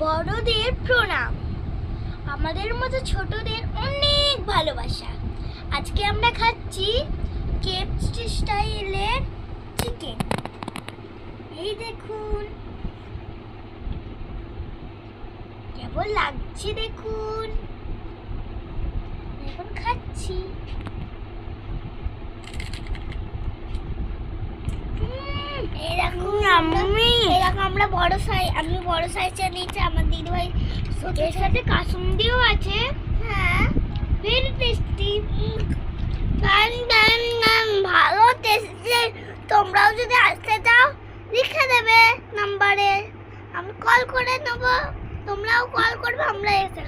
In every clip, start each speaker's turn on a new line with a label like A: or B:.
A: বড়দের প্রণাম, আমাদের মতো ছোটদের অনেক ভালোবাসা। আজকে আমরা খাচ্ছি কেএফসি স্টাইলের চিকেন। এই দেখুন কেমন লাগছে, দেখুন এখন খাচ্ছি। আমরা বড় সাইজ, আমি বড় সাইজটা নিয়েছি। আমার দিদিভাই এর সাথে কাসুন্দিও আছে। হ্যাঁ, ভেরি টেস্টি, ভালো টেস্টি। তোমরাও যদি আসতে চাও লিখে দেবে নাম্বারে, আমি কল করে নেব, তোমরাও কল করবে, আমরা এসে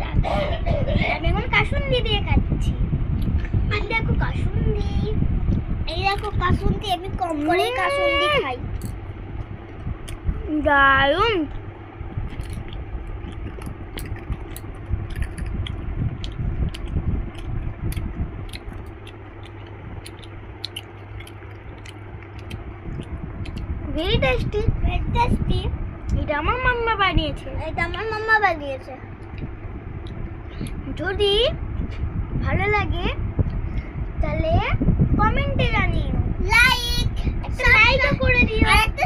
A: যাবো। আমি এখন কাসুন্দি দিয়ে খাচ্ছি। আর দেখো কাসুন্দি, এই দেখো কাসুন্দি, আমি কম করে কাসুন্দি খাই। দারুণ। Very tasty, very tasty. এটা আমার মাম্মা বানিয়েছে, যদি ভালো লাগে তাহলে কমেন্টে জানিও, লাইক, একটা লাইক করে দিও, আর একটা